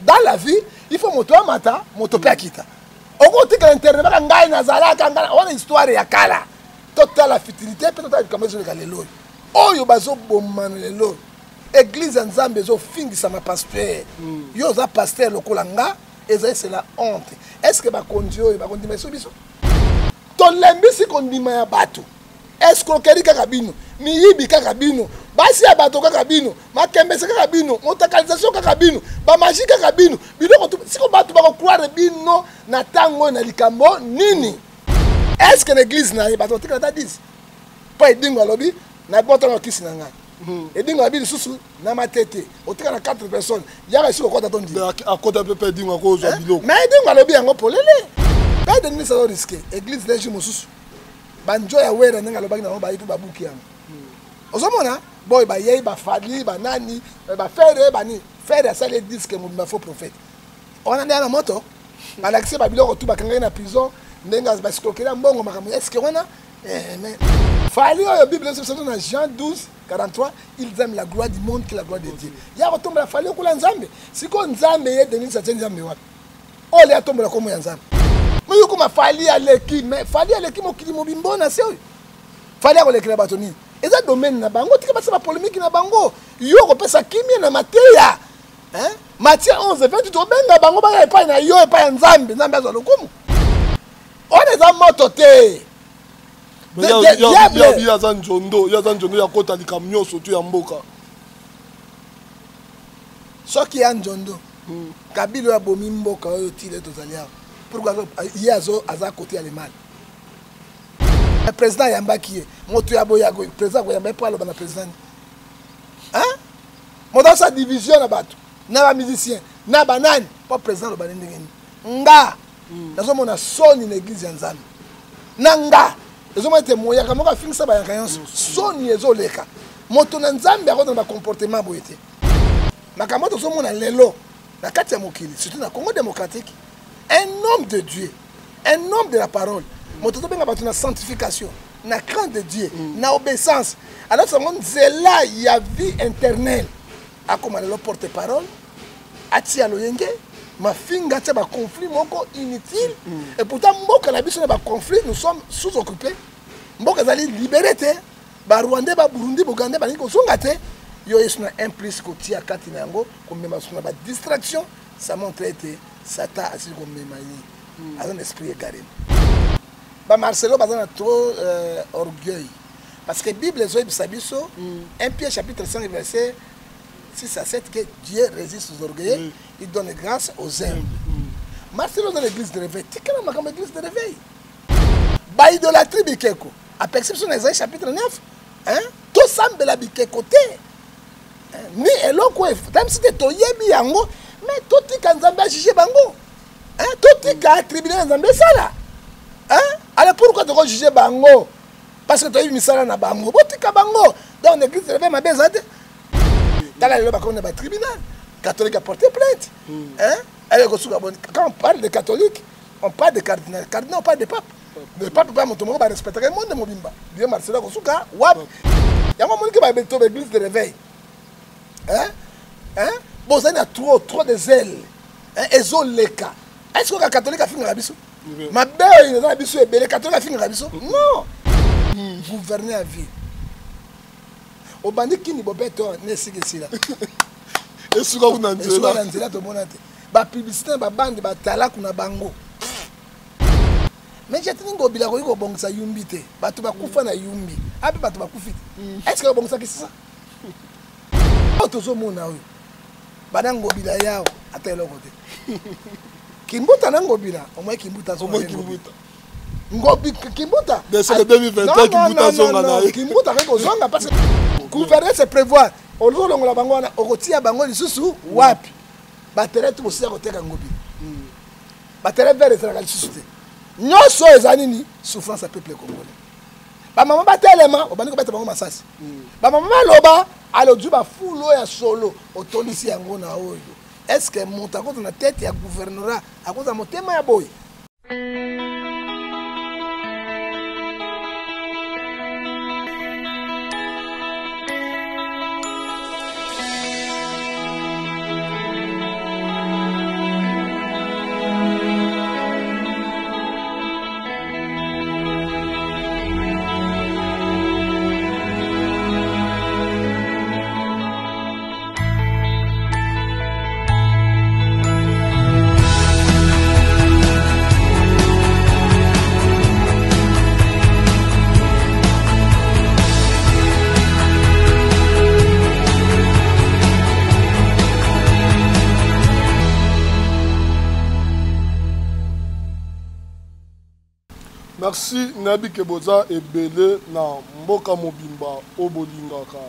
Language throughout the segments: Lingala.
dans la vie, il faut moto amata, moto pe akita. Oko tika internet baka ngai na zalaka ngana, on histoire ya kala. Total la futilité, peut-être comme je le galelo. Oyo bazo bomana lelo. Église Nzambe zo fingisa ma pasteur. Yo za pasteur lokola nga, eza c'est la honte. Est-ce que ba kondio ba kondima biso? To lembisi kondima ya bato. Est-ce que keri kaka bino, miyibi kaka bino, basi ya bato kaka bino, makembese kaka bino, motakalisation kaka bino, ba magie kaka bino, biloko tu siko bato ba croire bino na tango na likambo nini? Est-ce que l'église na bato tika ta 10? Pa edingo lobi na boto na kisi na ngai. Edingo abi susu na matete, otika na 4 personnes, yaka siko kota tondi. A kota pepe edingo ko zo biloko. Mais edingo lobi yango polele. Pas de nisa risqué, église na jimu susu. Banjo ya wera nenga lobaki na ba yitu babuki yango. Ozomona boy ba yei ba fadli ba nani ba fere ba ni fere ça les disques mo ba faux prophète. On a na moto alaxé ba biloko tu ba kanga na prison nenga ba skokela mbongo makambo est-ce que wana mais fali la Bible c'est dans Jean 12:43 ils aiment la gloire du monde que la gloire de Dieu. Ya retombe la fali ko la nzambe. Siko nzambe ye denis sa nzambe wapi. Ole atombe la komo ya nzambe. Mais comment fali aleki mais fali aleki mokili mobimbo na seo fali aleki na batoni eza domaine na bango tika basa ba polémique na bango yo ko pesa kimia na mateya hein Matthieu 11:20 to benga bango ba epa na yo epa nzambe nzambe azo lokumu on eza moto te ya zanjondo ya kota likamnyo sotu ya mboka soki ya njondo kabilo ya bomi mboka oyo tile tozalia. Pourquoi il y a à côté allemand. Le président Yambaki, moto ya boyago, le président Yambaki pas le président. Hein? Mon dans sa division na bato, na ba musicien, na banane, pas président le banane ngeni. Nga, nazo mona soni na église ya Nzambe. Nanga, nazo mona te moya kama ka finisa ba yakanyonso. Soni ezoleka. Moto na Nzambe akona ba comportement boyete. Makambo to so mona lelo na kati ya mokili, surtout na Congo démocratique. Un homme de Dieu, un homme de la parole. Mon toto benga batu na sanctification, na crainte de Dieu, na obéissance. Alors ce monde c'est là il y a vie internelle. A comme le porte-parole, a tia loyenge, ma finga tia ba conflit moko inutile. Et pourtant mboka na biso na ba conflit, nous sommes sous-occupés. Mboka zali libéré te, ba Rwanda, ba Burundi, Buganda, ba niko zonga te. Yo yesu na implice ko tia kati na yango, ko mema suna ba distraction, ça montre te Satan a dit comme Mémaï, a un esprit égaré. Bah Marcelo a trop orgueil. Parce que la Bible est 1 Pierre chapitre 5 verset 6 à 7 que Dieu résiste aux orgueilleux, il donne grâce aux humbles. Marcelo dans l'église de réveil, tu es quand même l'église de réveil. Bah idolâtrie bikeko. À perception d'Ésaïe chapitre 9, hein? Tout semble la bikeko te. Ni eloko même si tu es yango. Mais tout le monde a jugé bango. Hein? Tout le monde a tribunal Nzambe sala. Hein? Alors pourquoi tu as jugé bango? Parce que tu as eu misala na bango. Botika bango. Dans l'église de réveil ma bezade. Dans la loi on a tribunal. Catholique a porté plainte. Hein? Quand on parle de catholique, on parle de cardinal. Cardinal on parle de pape. Le pape pas monter va respecter le monde de Mobimba. Bien Marcelo Kosuka, wap. Il y a un moment qui va être l'église de réveil. Hein? Hein? Bon, ça y a trop de zèle. Ezoleka. Est-ce que le catholique a fini Rabiso? Ma belle, il a Rabiso et le catholique a fini Rabiso? Non. Gouverner à vie. Au bandit qui n'y peut pas ne sait que c'est là. Et ce qu'on a dit là. La publicité, la bande, la talak ou la bango. Mais j'ai tenu que bila ko bon ça yumbi te. Batu ba kufa na yumbi. Abi batu ba kufi. Est-ce que bon ça que c'est ça? Otozo mona oui. Banango bila yao ata eloko te. Kimbuta nango bila, au moins kimbuta zo. Au moins kimbuta. Ngobi kimbuta. C'est le 2021 kimbuta zonga na. Kimbuta ko zonga parce que gouverner c'est prévoir. Ololo la bango na okotia bango lisusu wapi. Batere tu bosia koteka ngobi. Batere vere ezalaka lisusu te. Nyonso ezali nini souffrance à peuple congolais. Ba mama batelema obandi ko beta bango masasi. Ba mama loba alodu ba fulo ya solo otondisi yango na oyo. Est-ce que monta contre na tête ya gouvernorat à cause de motema ya boy? Merci Nabi Keboza et Belé na Mboka Mobimba Obolingaka.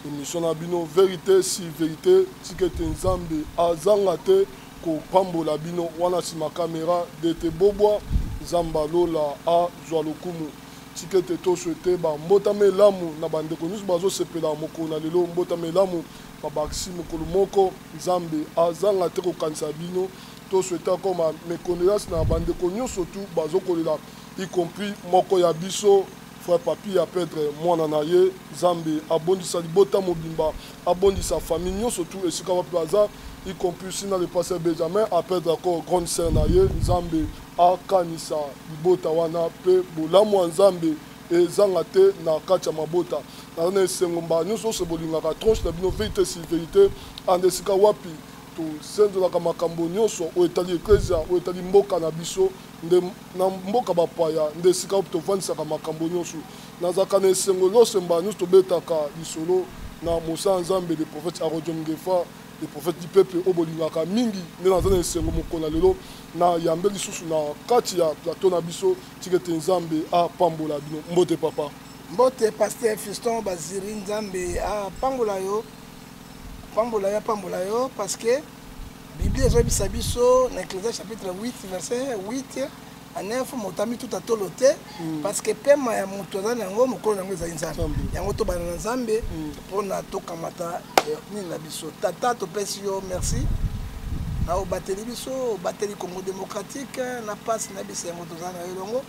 Émission Nabino vérité si vérité tikete nzambe azangate ko pambola bino wana sima caméra de te bobwa zambalola a zwalokumu tikete to souhaité ba mbotame lamu na bande konus bazo sepela mokona lelo mbotame lamu ba baksi mokolo moko nzambe azangate ko kanisa bino to souhaité comme méconnaissance na bande konus surtout bazo kolela y compris moko ya biso frère papi ya Pedre mwana na ye Zambe abondisa libota mobimba abondisa famille nyo surtout esika wapi baza y compris sina le pasteur Benjamin a Pedre encore grande sœur na ye Zambe akanisa libota wana pe bolamu Nzambe ezanga te na kati ya mabota na esengo nyonso se bolingaka tronche na bino vérité si vérité ande esika wapi to senzolaka makambo nyonso oyo etali eklesia oyo etali mboka na biso nde na mboka bapaya nde esika oyo tovandisaka makambo nyonso nazalaka na esengo losemba nyonso tobetaka lisolo na mosala Nzambe le prophète Arodio Ngefa le prophète du peuple oyo bolingaka mingi nde naza na esengo mokona lelo na yambe lisusu na kati ya plateau na biso tikete Nzambe apambola bino mbote papa mbote pasteur Fiston Baziri Nzambe apambola yo pambola yo parce que Bible ezobisa biso na Ecclésiaste chapitre 8 verset 8 à 9 motami tout atolote parce que pema ya moto za nango mokolo nango ezali Nzambe yango to bana Nzambe pona tokamata nini na biso tata topesi yo merci na obateli biso bateli Congo démocratique na passe na biso yango to za na elongo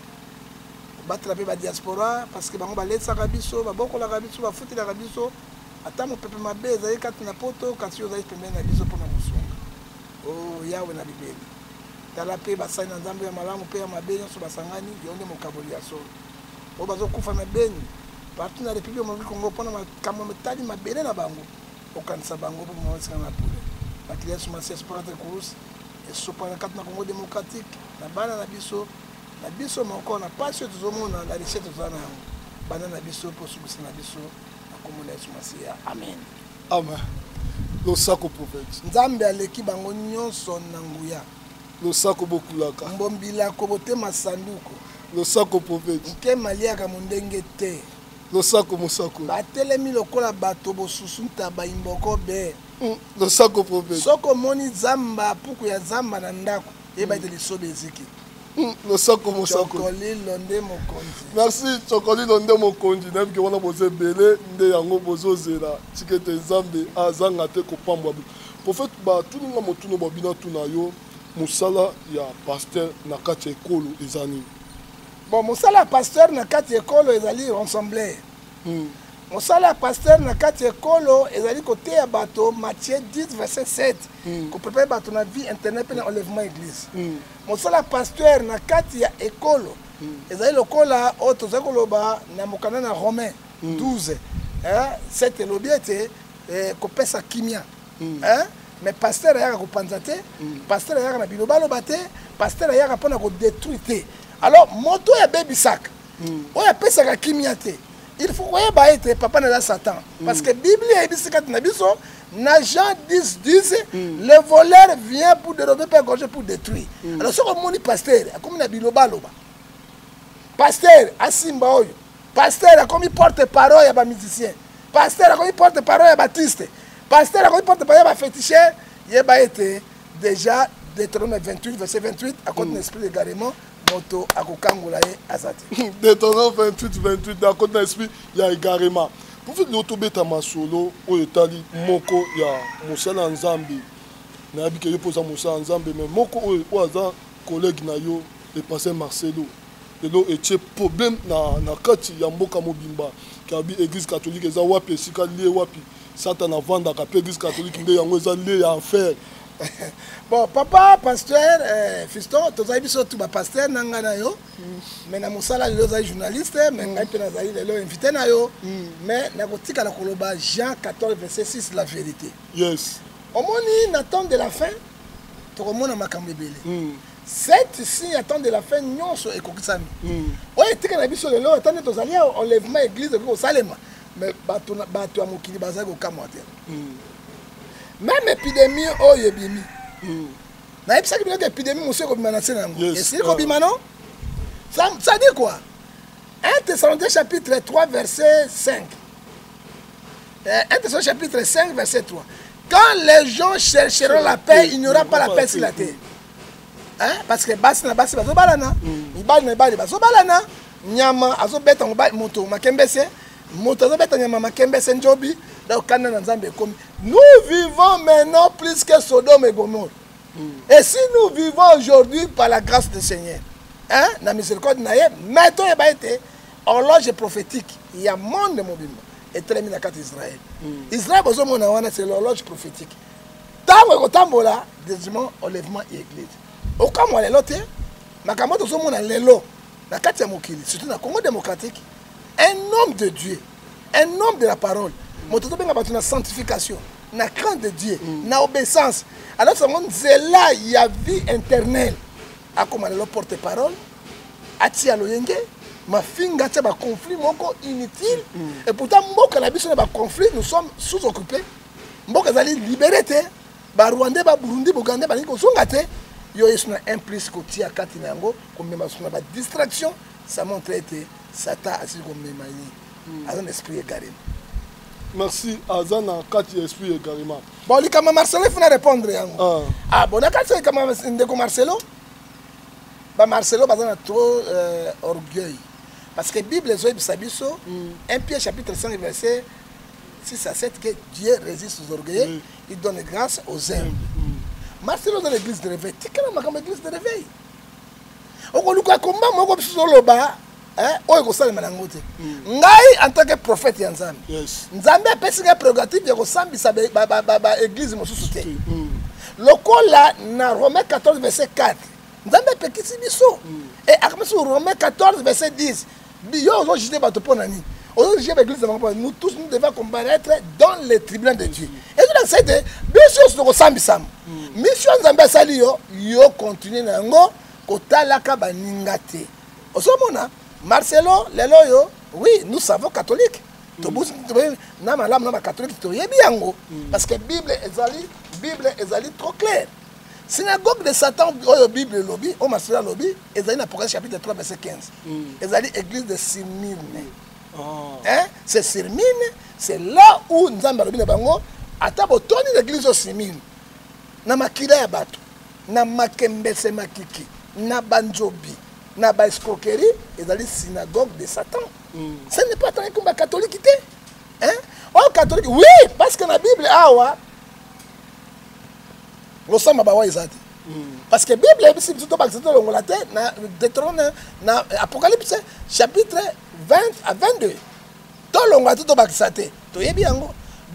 batela pe ba diaspora parce que bango baletsaka biso babokolaka biso bafutilaka biso ata mopepe mabe ezali kati na poto kasi yo ozali pembeni na biso mpona kosunga o yawe na bibeli tala mpe basali na Nzambe ya malamu mpe ya mabe nyonso basangani yo nde mokaboli ya solo oyo bazokufa na beni partout na république mobili Congo mpona makambo metali mabele na bango okanisa bango mpo moesika na pule bakilia sumasi espoir de course esopana kati na Congo démocratique na bana na biso moko na pasi oyo tozomona na richesse toza na yango bana na biso mpo osukisa na biso amen. Amen. Le sako prophète. Nzambe aleki bango nyonso na nguya. Le sako bokulaka. Mbombila kobote masanduko. Le sako prophète. Nke maliaka mondenge te. Le sako mosako. Batelemi lokola bato bosusu ntaba imboko be. Le sako prophète. Soko moni zamba puku ya zamba na ndako. Eba ite lisobe eziki. Le sako mosako. Chokoli londe mokonzi. Merci Chokoli londe mokonzi. Nabi ke wana boze bele nde yango bozo zela. Tikete Nzambe azanga te ko pambwa. Prophète ba tuninga motuno babina tuna yo musala ya pasteur na kati ekolo ezani. Bon musala pasteur na kati ekolo ezali ensemble. Mosala pasteur na kati ekolo ezali côté ya bato Matthieu 10 verset 7 ko prépare bato na vie internet pe na enlèvement église. Mosala pasteur na kati ya ekolo ezali lokola o tozali koloba na mokanda na Romain 12 7 elobi ete kopesa kimia mais pasteur ayaka kopanza te pasteur ayaka na biloba loba te pasteur ayaka mpona kodétruire te alors moto ya bebisaka oyo apesaka kimia te il faut koyeba ete papa na Satan parce que Bible ebisi kati na biso na Jean 10 le voleur vient pour dérober pour égorger pour détruire alors soko moni pasteur akomi na biloba loba pasteur asimba oyo pasteur akomi porte parole ya ba musicien pasteur akomi porte parole ya Baptiste pasteur akomi porte parole ya ba féticheur yeba ete déjà Deutéronome 28 verset 28 à cause de l'esprit également moto akokangola ye azati Deutéronome 28 na côté l'esprit ya également pour faire l'otobeta masolo oyo tali moko ya mosala Nzambe na bike yo poza mosala Nzambe mais moko oyo aza collègue na yo le pasteur Marcelo lelo etie problème na kati ya mboka mobimba kabi église catholique eza wapi esika lie wapi Satan avandaka pe église catholique nde yango eza lie ya enfer. Bon, papa, pasteur, Fiston, tu as dit que pasteur nanga yo, mais na musala lelo za journaliste, mais ngai pe na zali lelo invité na yo, mais na kotika na koloba Jean 14 verset 6 la vérité. Yes. Omoni na temps de la fin, to komona makambo ebele. Cette signe à temps de la fin nyonso ekokisami. Oye tika na biso lelo tande to zali enlèvement église ko salema, mais bato ya mokili bazali ko kamwa te. Même épidémie oyo ebimi na epsaki biloko épidémie monsieur ko bimana se nango esili ko bimano Ça dit quoi? 1 Thessaloniciens chapitre 3, verset 5. 1 Thessaloniciens chapitre 5, verset 3. Quand les gens chercheront la paix, il n'y aura pas la paix sur la terre. Hein? Parce que basi na basi bazo balana. Ibali na ibali bazo balana. Nyama azo beta moto makembese. Moto azo beta nyama makembese njobi. Nous vivons maintenant plus que Sodome et Gomorrhe. Et si nous vivons aujourd'hui par la grâce du Seigneur, hein, la miséricorde naïe, mettons et baïté, horloge prophétique, il y a monde de mobile. Et très bien à Israël. Israël, c'est l'horloge prophétique. Tant que tambola, désormais, enlèvement et église. Au cas où on est l'autre, ma camote, on a l'élo, la Katia Mokili, surtout dans le Congo démocratique, un homme de Dieu, un homme de la parole. La sanctification, la crainte de Dieu, la obéissance. Alors, c'est là il y a vie internelle. À comment le porte-parole, à Tialoyenge, ma finga, c'est un conflit inutile. Et pourtant, conflit, nous sommes sous-occupés. Nous sommes libérés. Les Rwandais, les Burundi, les Ougandais, les Ougandais, ils ont un plus côté à Katinango, comme une distraction. Ça montre que Satan a su comme un esprit égaré. Merci, Azana, Kati esprit également. Bon, il y a Marcelo, il faut répondre. Ah, bon, d'accord, c'est comme Marcelo. Marcelo a trop orgueil. Parce que la Bible est 1 Pierre chapitre 5, verset 6 à 7, que Dieu résiste aux orgueilleux, il donne grâce aux humbles. Marcelo dans l'église de réveil. Tu connais ma église de réveil. On a combat, on a en tant que prophète Nzambe. Nzambe a pris une prérogative de l'église. Le là, dans Romains 14, verset 4. Nzambe a pris et après Romains 14, verset 10. Nous tous nous devons comparaître dans les tribunaux de Dieu. Et tout ça, mission Nzambe sali yo continue nango kotalaka baningate. Osomona Marcelo leloyo, oui, nous savons catholique. Parce que la Bible est trop claire. Synagogue de Satan, la Bible lobby, au Marcelo lobby, et dans l'Apocalypse chapitre 3, verset 15. Et dans l'église de Sirmine. Hein? C'est Sirmine, c'est là où nous avons dit que l'église de Sirmine. Na makila ya bato, na makembese makiki, na banjobi, na ba escroquerie, et dans les synagogues de Satan. Ce n'est pas tant comme la catholique. Hein? Oh, catholique, oui, parce que la Bible, nous sommes à Bawaïzati. Parce que la Bible, c'est tout dans l'Apocalypse, chapitre 20 à 22. Tout le monde a tout bakisate. Tu es bien,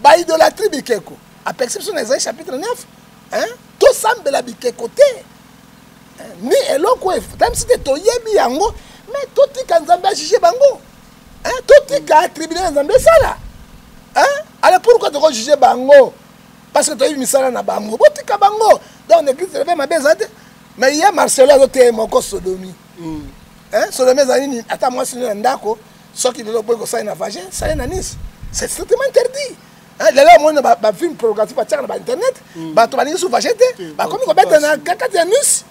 ba idolâtrie bikeko. À perception d'Ésaïe, chapitre 9. Hein? Tout semble la bique côté. Ni eloko même si tu yebi yango, mais tout tika nzambe juger bango. Hein? Tout tika attribuer nzambe sala. Hein? Alors pourquoi tu juger bango? Parce que tu as eu misala na bango. Botika bango. Dans l'église de ma bezade. Mais il y a Marcelo qui moko sodomie. Hein? Sodomie zanini ata moi sinu ndako, ce qui le boy ko ça na vagin, ça na Nice. C'est strictement interdit. Les gens ont film programmatique sur internet, ils ont sur vagité, comme ils ont na kaka de Nice.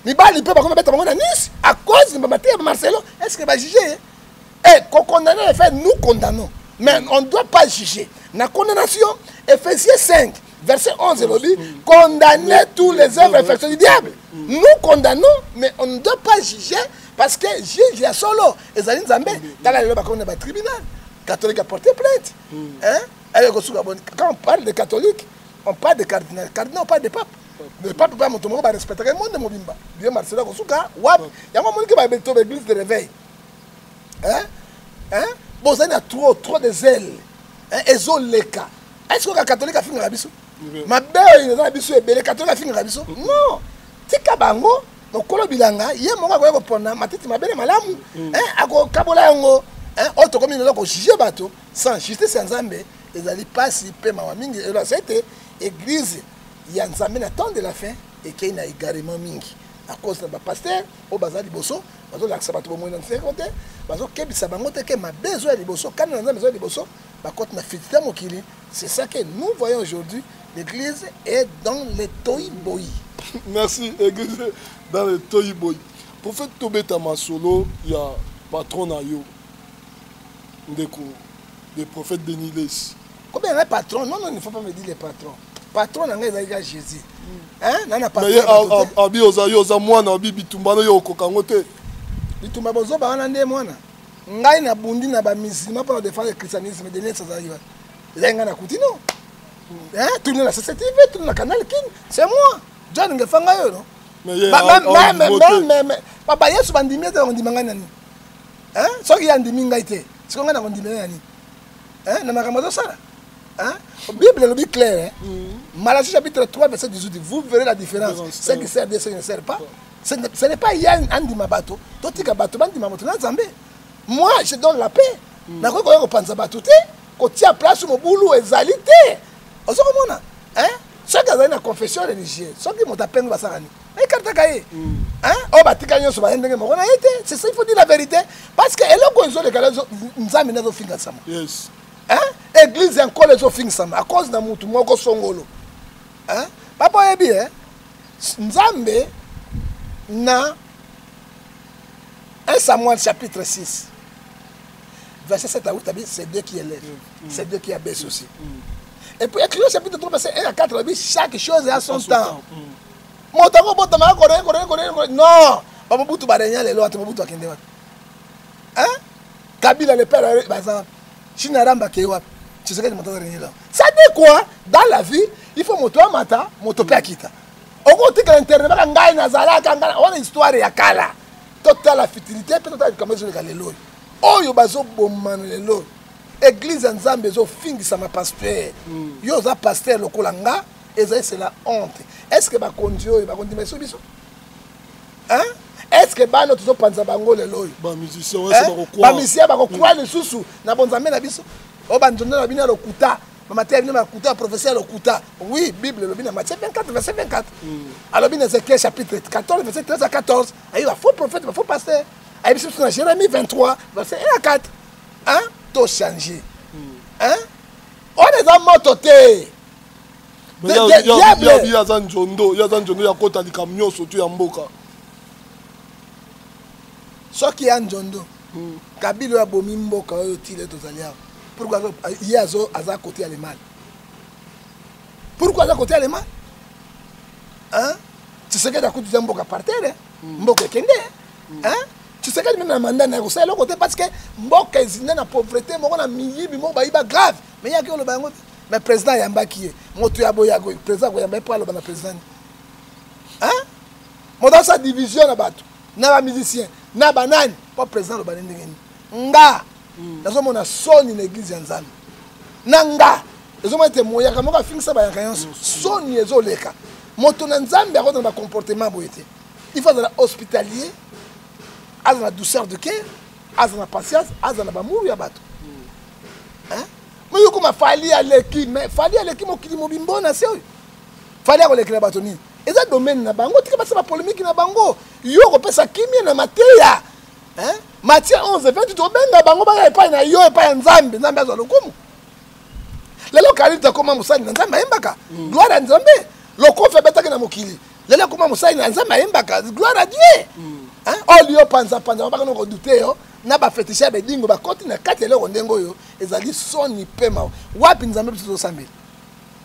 Ni ba li pe ba comme beta bango na Nice à cause de Marcelo. Est-ce que va juger? Et qu'on condamne les faits, nous condamnons. Mais on ne doit pas juger. La condamnation, Ephésiens 5, verset 11, il dit condamner tous les œuvres effectuées du diable. Nous condamnons, mais on ne doit pas juger parce que juge est solo. Et ça dit Zambé, dans le tribunal, catholique a porté plainte. Hein? Quand on parle de catholique, on parle de cardinal. Cardinal, on parle de pape. Le pape va respecter le monde de Mobimba. Dieu Marcelo Kosuka, wap, il y a un monde qui va mettre l'église de réveil. Hein? Hein? Bon, ça y a trop de zèle. Ezoleka. Est-ce que le catholique a fini la bisou? Ma belle, il a bisou et le catholique a fini la bisou? Non. Tika bango, donc kolo bilanga, il y a mon gars qui répond, ma tête ma belle malamu. Hein? Ako kabola yango. Hein? Autre comme il a juger bateau, sans justice sans Zambé, ils allaient pas si peu mingi. Et là, c'était église. Il y a un Zambé n'attend de la fin et qu'il y a également mingi. À cause de ma pasteur, au bazar du bosso, bazo l'accepte au moins dans le côté, bazo kebi sabangote que ma besoin du bosso, quand on a besoin du bosso, bah quand on a fait mon kili, c'est ça que nous voyons aujourd'hui. L'église est dans le toy boy. Merci, église dans le toy boy. prophète tobeta masolo ya patron na yo ndeko le prophète Denis Les. Combien un patron? Non, il ne faut pas me dire les patrons. Patron, c'est Jésus. Hein? Mais abi oza mwana abi bitumba no yo kokangote. Bitumba bozo ba wana nde mwana. Ngai na bundi na ba musulman pour défendre le christianisme de l'État ça arrive. Lenga na kutino. Hein? Tout le société, tout le canal King, c'est moi. John ngefanga yo no. Mais papa yesu bandimi te ondimanga nani? Hein? Soki ya ndimi ngai te. Sikonga na ondimanga nani? Hein? Na makambo sala. Hein? Bible le dit clair. Hein? Malachie chapitre 3 verset 18. Vous verrez la différence. Ce qui sert Dieu, ce qui ne sert pas. Ce n'est pas Yann Andima Bato. Totika Bato Bandima Moto Nzambe. Moi, je donne la paix. Na ko ko panza bato te, ko tia place mo boulou ezalité. Ozo komona. Hein? Chaque année na confession religieuse. Soki mo tapengo basarani. Et carte kaye. Hein? O batika nyoso ba ndenge mo na été. C'est ça il faut dire la vérité parce que eloko ezo le kala Nzambe na zo finga sama. Yes. Hein? Église encore les ofings sama à cause na mutu moko songolo. Hein? Papa yebi hein? Nzambe na 1 Samuel chapitre 6 verset 7 à 8 c'est Dieu qui élève, c'est Dieu qui abaisse aussi. Et puis Ecclésiaste chapitre 3 verset 1 à 4 chaque chose a son temps. Motango botama corre non, pas mon boutou barenya les lois, mon boutou akende wat. Hein? Kabila le père par exemple, Chinaramba kewa, tu sais que montant rien là. Ça dit quoi? Dans la vie, il faut moto mata, moto pe akita. Au côté que l'internet ba ngai na zala kanga, on histoire ya kala. Total la futilité, peut-être comme je le galelo. Oyo bazo bomana lelo. Église Nzambe zo fingisa ma pasteur. Yo za pasteur lokolanga, eza c'est la honte. Est-ce que ba kondio ba kondi meso biso? Hein? Est-ce que ba no tuzo panza bango lelo? Ba musicien ouais c'est ba croire. Ba musicien ba croire le susu na bonzambe na biso. O ba nzondo na bina lokuta. Matthieu vient à professeur Okuta. Oui, Bible, le Matthieu 24, verset 24. Alors, bien Ézéchiel chapitre 14, verset 13 à 14. Il y a faux prophète, il y a faux pasteur. Il y a Jérémie 23, verset 1 à 4. Hein? Tout changé. Hein? On est dans mon côté. Mais il y a Zanjondo, il y a Zanjondo, il y a Kota di camion surtout en Mboka. Ce qui est en Jondo, Kabilo a bomi Mboka, il est aux alliés. Pourquoi il y a à côté allemand? Pourquoi à côté allemand? Hein? Tu sais que tu as côté Mboka par terre, Mboka Kende. Hein? Tu sais que même un mandat n'a pas l'autre côté parce que Mboka est dans la pauvreté, Mboka na milieu, Mboka est grave. Mais il y a que le bango. Mais président Yamba qui est, Moto Yabo Yago, président Yamba pas le président. Hein? Mon dans sa division na bato, na ba musicien, na banane, pas président le banane nga. Nazo mona soni na église ya Nzambe. Nanga, ezo mona témoya kama ka finisa ba yakanyonso. Soni ezo leka. Moto na Nzambe akona ba comportement boyete. Il faut être hospitalier, avoir la douceur de cœur, avoir la patience, avoir ba muru ya bato. Hein? Mais yo kuma fali aleki, mais fali aleki mokili mobimbo na seo. Fali aleki na bato nini? Eza domaine na bango, tika ba polémique na bango. Yo ko pesa kimia na mateya. Hein? Matthieu 11, 28, obenga bango ba epai na yo epai Nzambe, Nzambe azo lokumu. Lelo kalita koma musani na Nzambe ayembaka. Gloire à Nzambe. Loko fe betaka na mokili. Lelo koma musani na Nzambe ayembaka. Gloire à Dieu. Hein? Olio panza ba ko douter yo. Na ba fétiche ba dingo ba koti na kati lelo ndengo yo. Ezali soni pema. Wapi Nzambe biso sambe.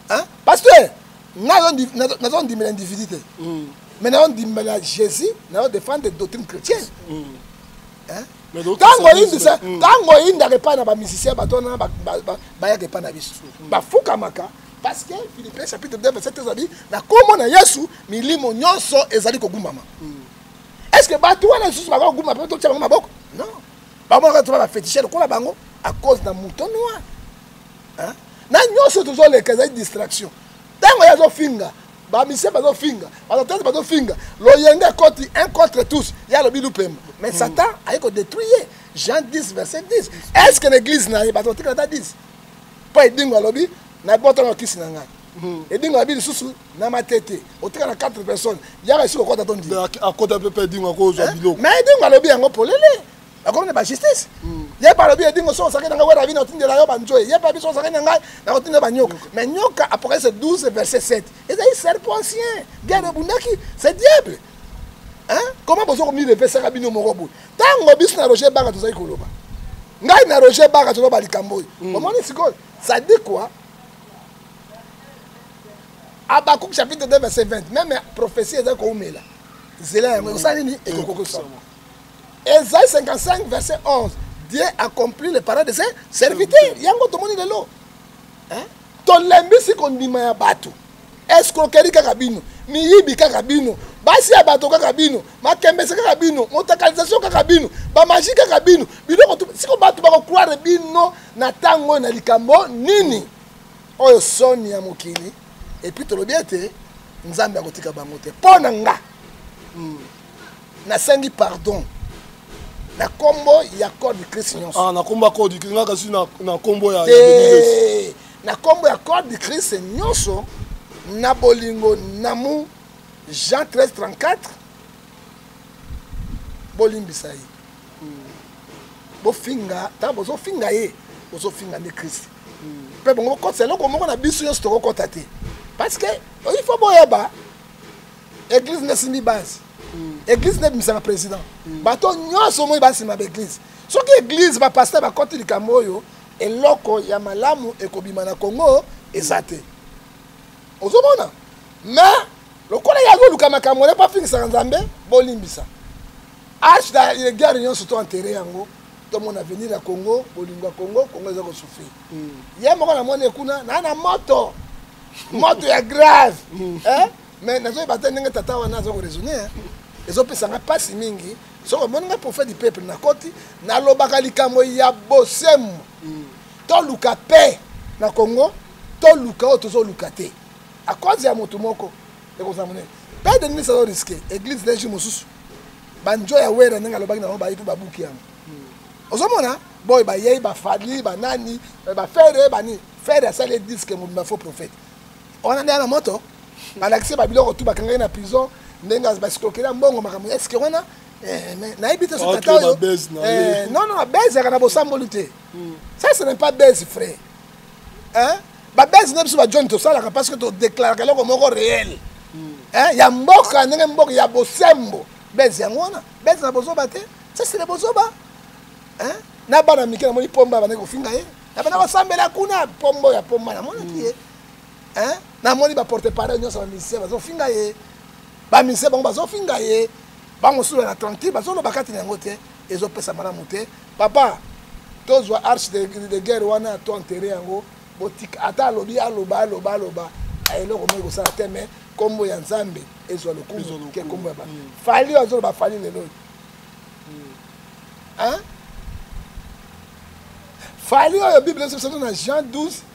Hein? Pasteur, nazo ndimela individualité. Mais nazo ndimela Jésus, nazo défendre des doctrines chrétiennes. Hein? Tango inda repa na ba musicien batona ba ya repa na biso ba fuka maka parce que Philippiens chapitre 2 verset 13 dit na komo na Yesu milimo nyonso ezali kogumama. Est-ce que ba toi na susu ba koguma pe to tia bango maboko? Non. Ba mo ka to ba féticher ko la bango à cause d'un mouton noir. Hein? Na nyonso to zo le kaza distraction. Tango ya zo finga ba musicien ba zo finga, ba tete ba zo finga. Lo yenge koti un contre tous. Ya lo bilu pemba. Mais Satan a été détruit. Jean 10, verset 10. Est-ce que l'église n'a pas été 10? Pas et dingo lobby, n'a pas été kiss nanga. Et dingo lobby sous na ma tête. Au tika na 4 personnes. Il y a reçu au côté de ton à côté de peu dingo cause bilo. Mais dingo lobby en polele. A comme pas justice. Il y a pas lobby dingo so ça que nga wera vino tinde la yo banjoy. Il y a pas biso ça que nga na tinde ba nyoka. Mais nyoka après ce 12 verset 7. Et ça serpent ancien. Guerre de Bundaki, c'est diable. Hein? comment bozo ko mi le pesa ka bino moko boy tango bis na Roger Banga tozali koloba ngai na Roger Banga toloba likambo comment ni siko ça dit quoi Habakkuk chapitre 2 verset 20 même prophétie est ko umela zela yango ça nini et kokoko ça Ésaïe 55 verset 11 Dieu accomplit les paroles de ses serviteurs yango tomoni lelo hein tolembisi kondima ya bato escroquerie kaka bino miyibi kaka bino basi ya bato kaka bino makembese kaka bino motakalisation kaka bino bamagie kaka bino biloko siko bato bakocroire bino na ntango na likambo nini oyo soni ya mokili epuis tolobi ete nzambe akotika bango te mpo na nga nasengi pardon na kombo ya corps de Christ nyonso na kombo ya corps de Christ nga kasi na kombo ya na kombo ya corps de Christ nyonso na bolingo namu Jean 13:34 bolimbisa ye bofinga ta bozofinga ye bozofinga ne Christ pe bongo kotsa eloko moko na biso nyonso tokokota te parce que il faut boyeba église nesimbi base église nebimisaka président bato nyonso moi basima baéglise soki église bapaster bakoti likambo oyo eloko ya malamu ekobima na Congo eza te ozomona mais lokola yazoluka makambo ne pafingisaka nzambe bolimbisa arche de guerre nyonso to enterré yango tomona avenir ya Congo bolingo ya Congo eza kosouffrir ye moko na moni ekuna na moto ya grave mais nazoyeba te ndenge tata wana azokoraisonne ezopesanga mpasi mingi soko moninga prophète du peuple na koti nalobaka likambo ya bosemu toluka pe na Congo toluka oyo tozoluka te à cause ya moto moko ekozamone pe de nini sazo risqué église leji mosusu banjo ya wera ndenge alobaki nango bayi mpe babuki yango ozomona boy bayei bafali banani bafere bani fere asali disque mobima faux prophète ona nde na moto balakisi babiloko tu bakangaki na prison ndenge basikokelea mbongo makambo eske wana nayebi te so tata oyo non abezaka na bosamboli te ça ce n'est pas base frère babese nde biso bajoni tosalaka parce que todéclaraka eloko moko réel ya mboka ndenge mboka ya bosembo bese yango wana bese na bozoba te ça c'est bozoba na bana mike namoni pomba bandeki kofinga ye na bana basambela kuna pombo ya pomba namonaki ye namoni baporte parole nyonso bamisien bazofinga ye bamisien bango bazofinga ye bango sula na tranquille bazoloba kati na yango te ezopesa malamu te papa tozwa arche de guerre wana to enterré yango botika ata alobi aloba eloko moko ekosala te me kombo ya nzambe ezwa lokumu ke kombo ya ba fali oyo azoloba fali lelo fali oyo bible ezobisato na Jean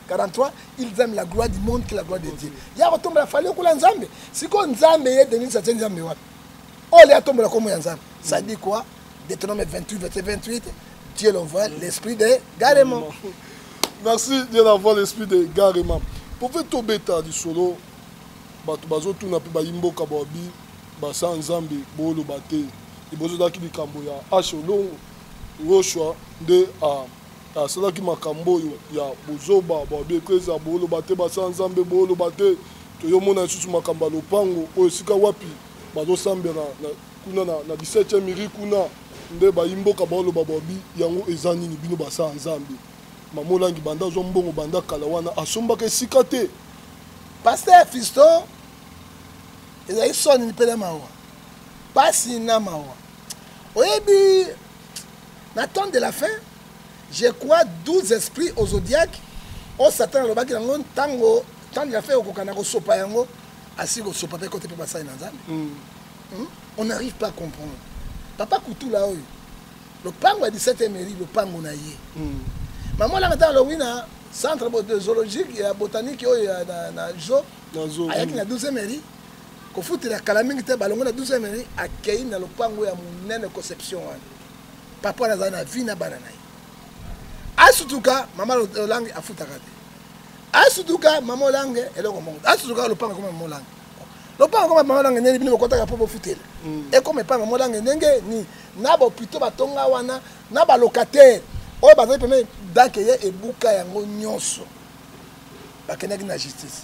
12:43 ils aiment la gloire du monde que la gloire de Dieu ya kotombola fali okula nzambe siko nzambe ye denisa te nzambe wapi oyo le atombola kombo ya nzambe ça dit quoi Deutéronome 28 verset 28 Dieu l'envoie l'esprit de garement. Merci Dieu d'envoyer l'esprit de garement. Pour faire tout bêta du solo, bato bazotu na pe bayimboka babi basa nzambe bolo bate ibozo daki likambo ya asholo roshwa de a salaki makambo ya bozoba babi ekleza bolo bate basa nzambe bolo bate to yomona susu makambo lopango oyo sika wapi bazosambela kuna na 17e miri kuna nde bayimboka bolo babi yango ezani ni bino basa nzambe mamolangi banda zo mbongo banda kala wana asombaka esika te Pasteur Fisto ezali soni pele mawa pasi na mawa oyebi na temps de la fin je crois 12 esprits au zodiaque o Satan alobaki nango ntango temps de la fin okokana kosopa yango asi kosopa pe kote pe basali na nzambe on n'arrive pas à comprendre papa Kutula oyo lopango ya 17e mairie lopango na ye maman la ngata lobi na centre zoologique ya botanique oyo na jo ayaki na 12e mairie kofutela kala mingi te balongo na 12e mairie akei na lopango ya monene conception wana papa nazali na vi na bana na ye asutuka mama Olange afutaka te asutuka mama Olange eloko mongo asutuka lopango koma mama Olange lopango koma mama Olange neni bino bokotaka po bofutela ekoma epanga mama Olange ndenge ni na bopito batonga wana na balocataire oyo bazali peme dake ye ebuka yango nyonso bakendaki na justice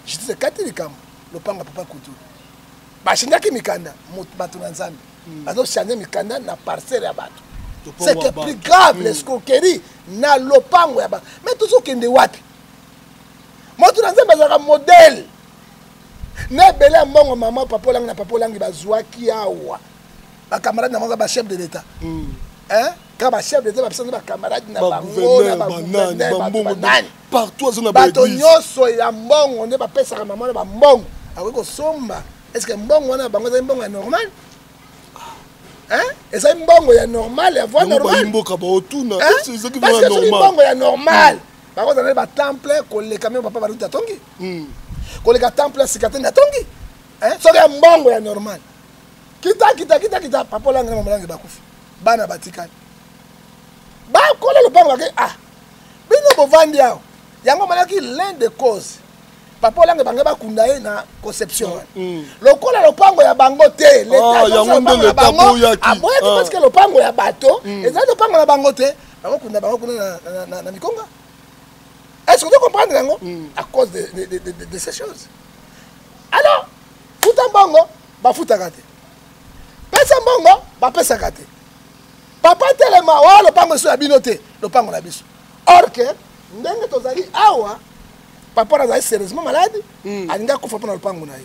justice ekati likambo lopanga papa Kutu bashingaki mikanda bato na nzambe bazochange mikanda na parcelle ya bato. C'est que plus grave l'escroquerie na lopango ya bato. Mais tozokende wapi? Moto na nzambe azalaka modèle na ebele mbongo mama papa olangi na papa olangi bazwaki awa bacamarade na bango bachef de l'état. Quand bachef de l'état bapisani bacamarade na bango na bagouverneur partout na bato nyonso ya mbongo nde bapesaka mama na bambongo akoki kosomba. Est-ce que mbongo wana bango ezali mbongo ya normal? Ezali mbongo ya normal ya voie normal? Parce que soki mbongo ya normal bakozala batemple koleka me papa baruti atongi koleka temple sikate na tongi soki ya mbongo ya normal kita papa olanga na mamalange bakufi bana batikali bakola lopango ake bino bovandi awo yango malaki l'un des causes papa olanga bange bakunda ye na conception lokola lopango ya bango te aboyaki parce que lopango ya bato ezali lopango na bango te bakokunda bango kuna na mikonga. Est-ce que tu comprends yango? À cause de ces choses. Alors, futa mbongo bafutaka te, pesa mbongo bapesaka te. Papa telema lopango so ya bino te lopango na biso. Or que ndenge tozali awa papa nazali sérieusement malade alinga kufa mpona lopango na ye.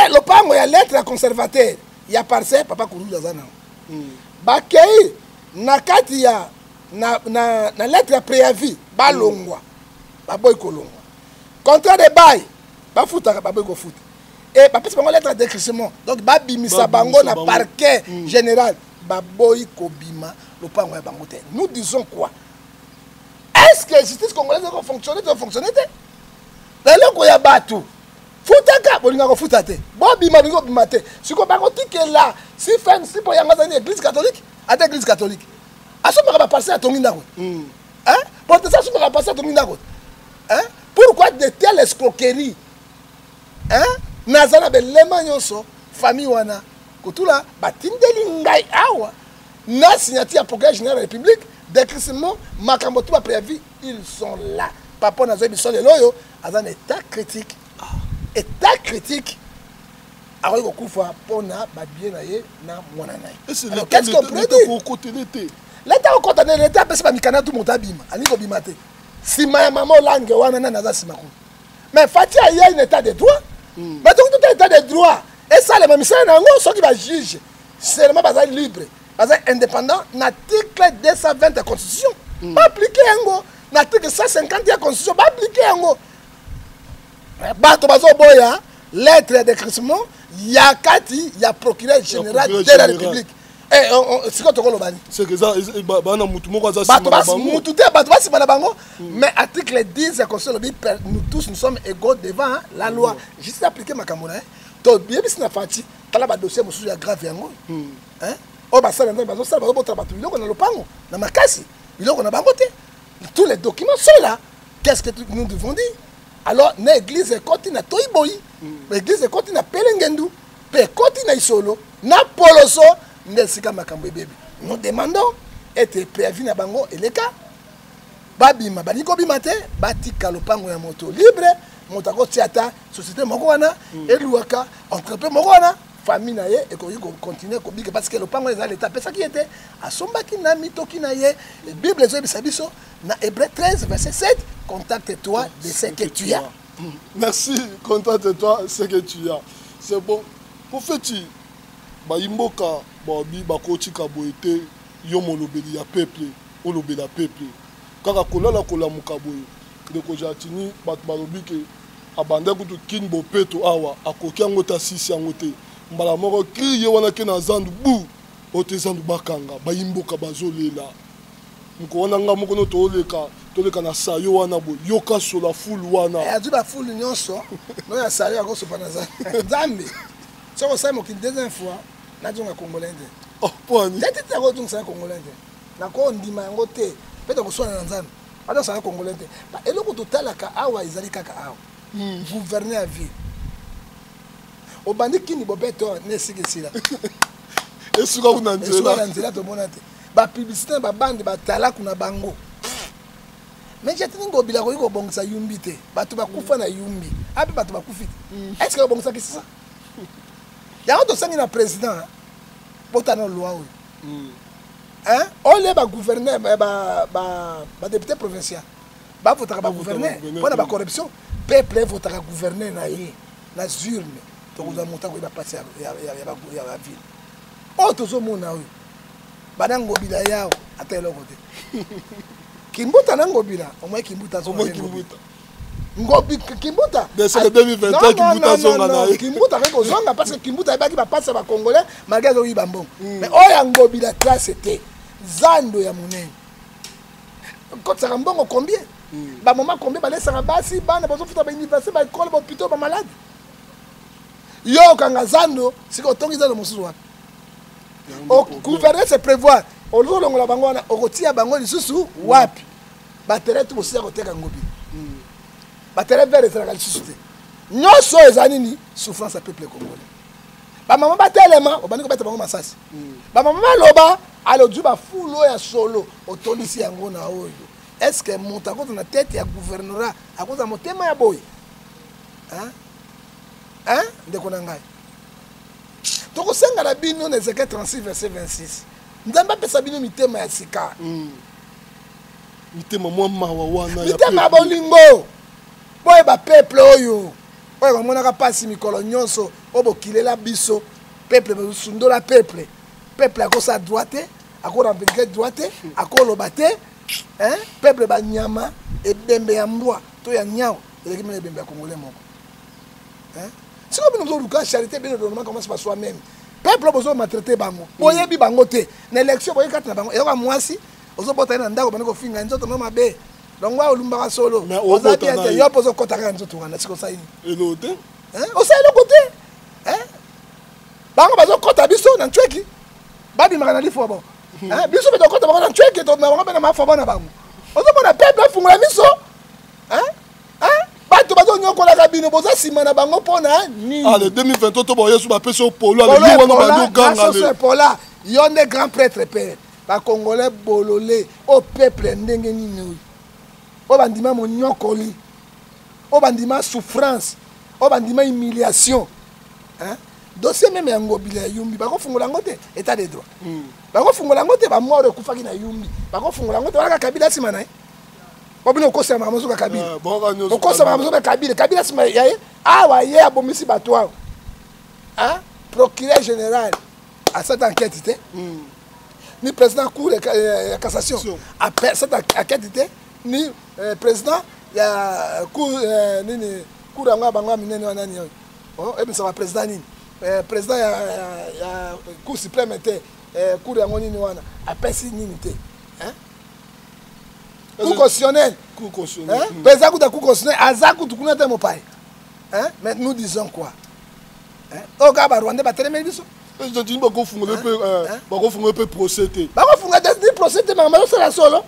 Lopango ya lettre ya conservateur ya parcelle papa kurulu aza nango bakei na kati ya na lettre ya préavis balongwa baboyi kolongwa contrat de bail bafutaka baboyi kofuta et bapesa bango lettre ya décrissement donc babimisa bango na parquet général baboyi kobima lopango ya bango te. Nous disons quoi? Est-ce que justice congolaise eko fonctionner te? Leloko ya bato futaka bolinga kofuta te bobima bolinga kobima te siko bango tikela si boyanga zani église catholique ata église catholique asomaka baparcelle atongi ndako protestant asomaka baparcelle atongi ndako. Pourquoi de telles escroqueries? Nazala belema nyonso famille wana kotula batindeli ngai awa na signature ya procureur général de la République décrissement makambo tout préavis ils sont là. Papa nazo biso lelo yo azana état critique akoki kokufa mpona babie na ye na mwana na ye. Alors qu'est-ce qu'on peut dire? L'État au côté de l'État parce que mikana tout monde abima ani ko bimate si ma maman langue wana na naza sima ko mais fati il y a un état de droit mais donc tout état de droit et ça les mamisa na ngo so qui va juge seulement bazali libre bazali indépendant na article 220 de la constitution pas appliquer ngo na article 150 de la constitution pas appliquer ngo bato bazo boya lettre de décrissement ya kati ya procureur général de la République. C'est quoi ton bani? C'est que ça, bana mutu moko za sima bango. Mutu te bato ba sima na bango. Mais article 10 de la Constitution nous tous nous sommes égaux devant la loi. Juste appliquer makambo na. To bien bis na fati, tala ba dossier mususu ya grave yango. O ba sala ndai bazo sala ba bota bato biloko na lopango, na makasi. Biloko na bango te. Tous les documents sont là. Qu'est-ce que nous devons dire? Alors, l'église est côté na toiboyi. L'église est côté na pelengendu. Pe côté na isolo, na poloso. Nous demandons être préavis na bango et les cas babima baniko bimate batika lopango ya moto libre moto ko tiata société moko wana eluaka entrepreneur moko wana famille na ye et ko continuer ko bika parce que lopango ezali l'état pesa qui était asombaki na mitoki na ye Bible zo bisabiso na Hébreux 13 verset 7 contacte-toi de ce que tu as. Merci, contacte-toi de ce que tu as. C'est bon. Pour faire bayimboka babi bakotika boete yo molobeli ya peuple olobela peuple kaka kolala kolamuka boye ndeko jatini bato balobi ke abanda kutu kin bopeto awa akoki yango ta sisi yango te mbala moko kri ye wana ke na zandu bu ote zandu bakanga bayimboka bazolela mko wana nga moko no toleka na sayo wana bo yoka sola fulu wana azu ba fulu nyonso no ya sayo yako sopana za nzambe soko sai moki deuxième fois nazonga congolais te. Oh poni tete tako donc ça congolais te na ko ndima yango te pete ko sona na nzambe ata ça congolais te ba eloko totalaka awa ezali kaka awa gouverner à vie obandi kini bobeto ne sikisila esuka kuna nzela to monate ba publicité ba bande ba tala kuna bango mais j'ai tenu ngobila ko bongisa yumbi te bato bakufa na yumbi ape bato bakufi est-ce que bongisa ki ça yango tosengi na président botana loi oyo ole bagouverneur badéputé provincial bavotaka bagouverneur mpona bacorruption peuple evotaka gouverneur na ye na urne tokozwa moto akoyeba mpasi ya ville oyo tozomona oyo bana ngobila yawo ata eloko te kimbuta na ngobila omoi kimbuta kimbuta kimbuta keke ozonga parce que kimbuta ayebaki bapasi ya bacongolais malgré azoyiba mbongo mais oyo ya ngobila trace te zando ya monene kotisaka mbongo combien bamoma combien balesaka basi bana bazofuta bauniversité baekole bahôpitau bamalade yo okanga zando sika otongi zando mosusu wapi gouverner se prévoir ozolongola bango wana okotia bango lisusu wapi batere tu bosila koteka ngobila batere vert ezalaka lisusu te nyonso eza nini souffrance ya peuple congolais bamama batelema obandi kobeta bango masasi bamama baloba alodju bafulo ya solo otondisi yango na oyo est-ce que moto akoza na tete ya gouvernorat akoza motema ya boye ndeko na ngai tokosenga na bino na Ezekiel 36 verset 26 nzambe apesa bino mitema ya sika mitema mwa mawa wana mitema ya bolingo boye bapeuple oyo bamonaka mpasi mikolo nyonso oyo bokilela biso peuple bosundola peuple akosa droit te akoremplike droit te akoloba te peuple banyama ebembe ya mbwa to ya nyao eleki mina ebembe ya congolais moko siko bino bozoluka charité bino donnement commence par soi-même peuple bozomaltraite bango boyebi bango te na élection boyekati na bango eyoka mwasi ozobota ye na ndako bandi kofinga nzoto no mabe donc wa olumbaka solo oza bien te yo mpo ozokɔtaka ya nzoto wana siko osali elo te osali eloko te bango bazokɔta biso na ntweki babimaka na lifuwa bo biso mpe tokɔta bango na ntweki na bango mpe na mafoba na bango ozomona peuple afungola miso bato bazonyokolaka bino boza nsima na bango mpona nini ale 2023 to bayesu bapesi yo polo ale wana bandoganga pola yo nde grand prêtre père bacongolais bolole o peuple ndenge nini oyo oyo bandima monyokoli oyo bandima souffrance oyo bandima humiliation dossier meme ya ngobila ya yumbi bakofungola yango te état de droit bakofungola yango te bamort ekufaki na yumbi bakofungola yango te wanaka kabila nsima na ye obino okosama makambo soka kabila okosama makambo soka kabila nsima ya ye awa ye abomisi bato awa procureur général asate enquête te ni président cour ya cassation asate enquête te ni président ya cour nini cour yango ya bango ya minene wana nini oyo ebisaka président nini président ya cour suprême te cour yango nini wana apesi nini te cour constitutionnelle président kuta cour constitutionnelle aza kutu kuna te mopai mais nous disons quoi oyo kaka barwandais batelemeli biso bakofungola mpe procès te bakofunga te procès te makambo bazosala solo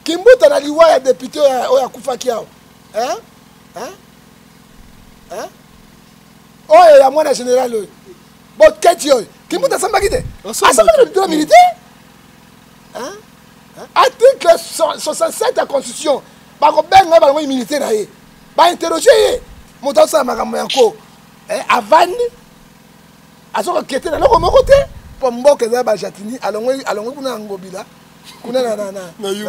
kimbuta na liwa ya député oyo akufaki awa oyo ya mwana général oyo boketi oyo kimbuta asambaki te asambaki na bitolo militaire article 67 ya constitution bakobenga balongo militaire na ye bainterroge ye moto azosala makambo yanko avandi azokokete na eloko moko te mpo mboka eza bajatini alongwe kuna na ngobila kuna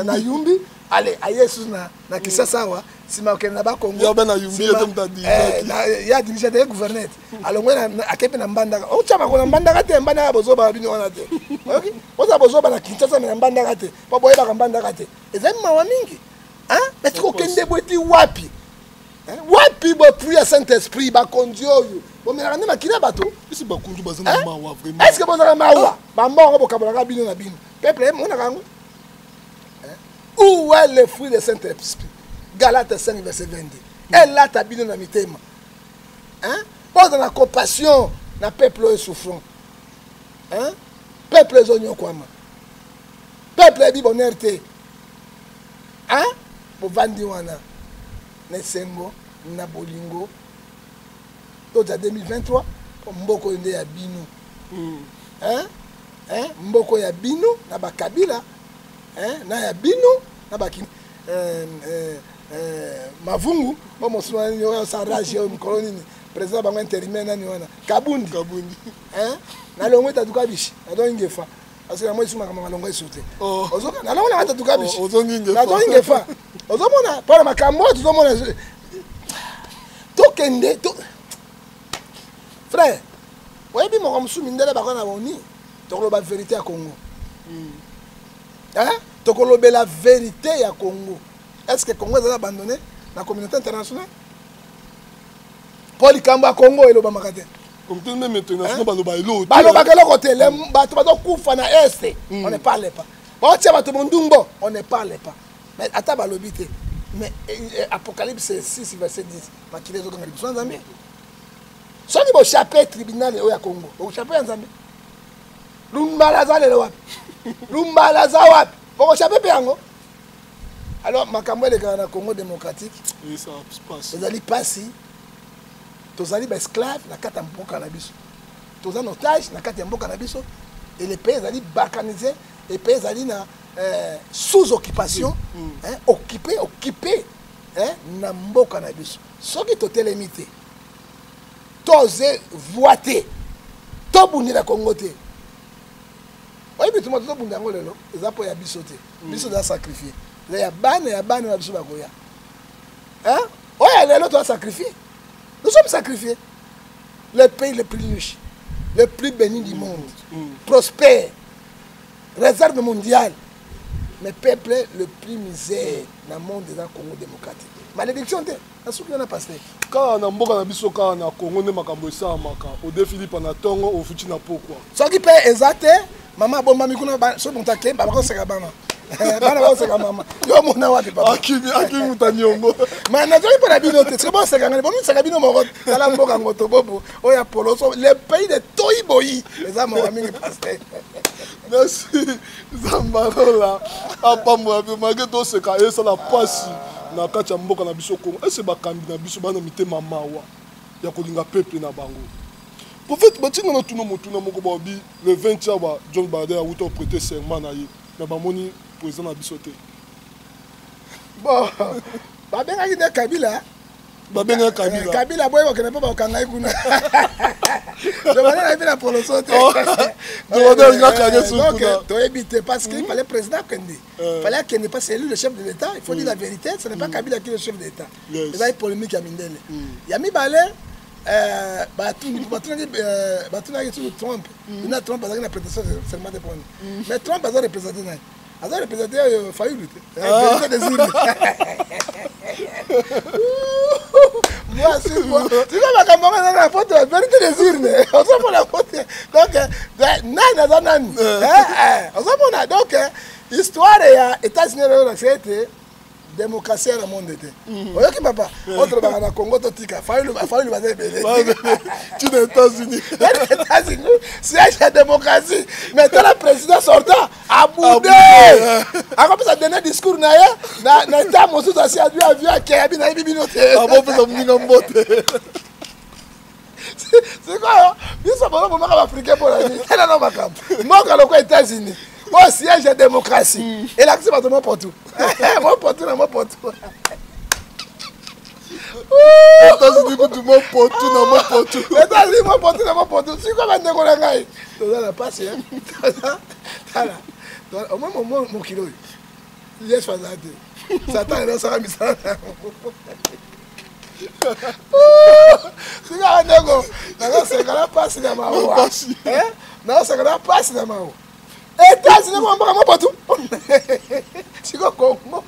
na yumbi ale aye susu na kisasa awa nsima okende na bakongo ya dirige te ye gouverneur alongwe akepe na mbandaka ocamako na mbandaka te mbandaka bozoba bino wana te oza bozoba na kinshasa me na mbandaka te mpo boyebaka mbandaka te ezali mawa mingi mais tikokende bweti wapi wapi bopui ya saint esprit bakonzi oyo bomelaka nde makili ya bato esi bakunzu baza na mawa vraiment est ce que bozalaka mawa bambongo bokabolaka bino na bino peuple monaka yango où est le fruit de saint esprit Galate 5 verset 22 elata bino na mitema boza na compassion na peuple oyo souffrant peuple ezonyokwama peuple ebi bonheur te bovandi wana na esengo na bolingo toza 2023 mboko nde ya bino mboko ya bino na bakabila na ya bino na baki mavungu bo mosuna oyo sa rage oyo mikolo nini président bango intérimaire nani wana Kabundi hein na longo tatuka bishi adongefa parce que moi isuma kama longo isote ozoka na longo na tatuka bishi ozongefa ozomona para makambo tuzomona tokende to frère oyebi moko musumi ndele bakona boni tokoloba vérité ya Congo hein tokoloba la vérité ya Congo. Est-ce que Congo est abandonné dans la communauté internationale? Paul Kamba Congo et l'Obama Kate. Comme tout le monde maintenant, Balo côté, les bateaux Koufa na Est, on ne parlait pas. On tient bateau Mondumbo, on ne parlait pas. Mais à ta balobité, mais Apocalypse 6 verset 10, parce qu'il est au Congo, ils sont amis. Soit ils vont chaper tribunal au Congo, au chaper en Zambie. Lumbalaza le wap, Lumbalaza wap, pour chaper Piango. Alors, makambo le Ghana Congo démocratique. Oui, ça se passe. Vous allez passer. Vous allez esclaves, la carte en bon cannabis. Vous allez otage, la carte en bon cannabis. Et les pays allaient balkanisés, les pays allaient sous occupation, occupés, na bon cannabis. Ce qui est limité. Tosé voité. Tobouni la Congo. Oui, mais tout le monde a bondi angolé, ils ont pas y bisoté. Bisoté a sacrifié. Il y a ban et ban et biso bakoya. Hein? Oh, il y a l'autre à sacrifier. Nous sommes sacrifiés. Le pays le plus riche, le plus béni du monde, prospère, réserve mondiale, mais peuple le plus misère dans le monde de la Congo démocratique. Malédiction, c'est ce qu'on a passé. Quand on a un biso quand on a Congo ne makambo ça maka, au défi pendant tongo au futi na pourquoi. Ce qui paye exact, maman bon mami kuna so montaké, papa ko sekabana. Bana ba seka mama. Yo mona wapi papa. Akimi mutanyongo. Mais na zoi para bino te, c'est bon seka ngani, bon seka bino moko. Tala mboka ngoto bobo. Oya polo so le pays de Toyiboyi. Les amis wa mingi pasteur. Merci. Zambarola. Apa mo abi mage to seka esa la pasi. Na kacha mboka na biso Congo. Ese ba kambi na biso bana mitema mawa. Ya kolinga peuple na bango. Pour fait batinga na tuno motuna moko ba bi le 20 ya John Bardella a auto prêter serment na ye. Na ba moni président na biso te. Bon. Ba benga ki de Kabila. Ba benga Kabila. Kabila boy ko ne pa ba kanga ikuna. Je vais aller à Polo Sote. Donc, tu éviter parce qu'il fallait président Kende. Il fallait qu'il n'ait pas élu le chef de l'État. Il faut dire la vérité, ce n'est pas Kabila qui est le chef de l'État. Il y a une polémique à Mindele. Il y a mis Balé, Trump. Il y a Trump parce qu'il a prétention seulement de prendre. Mais Trump a représenté. Il a représenté Fayoulou. Moi, c'est moi. Tu vois, ma camarade, la photo, la vérité des urnes. On s'en fout la photo. Donc, on s'en fout. Donc, histoire, États-Unis, c'était démocratie dans le monde. Vous qui papa, autre part, dans le Congo, tu es aux États-Unis. Les États-Unis, siège la démocratie. Maintenant, le président sortant a boudé. Après, ça donne un discours. N'état, mon sous assis à lui, à vue, à Kéabi, à Bibinote. C'est quoi? Nous sommes africains pour la vie. C'est la norme. Moi, quand on est aux États-Unis, moi, siège la démocratie. Et là, c'est pas tout le monde pour tout. Moi, pour tout, moi, pour tout. États-Unis, tout le monde pour tout, non, moi, pour tout. États-Unis, moi, pour tout, non, moi, pour tout. C'est comme un décollage. Tu as la passe, hein? Voilà. Au moins, mon kilo. Il est faisable. Satan est dans sa mise. C'est comme un déco. C'est comme un passe dans ma voix. Non, c'est comme un passe dans ma voix. États-Unis, moi, pour tout. C'est comme Congo.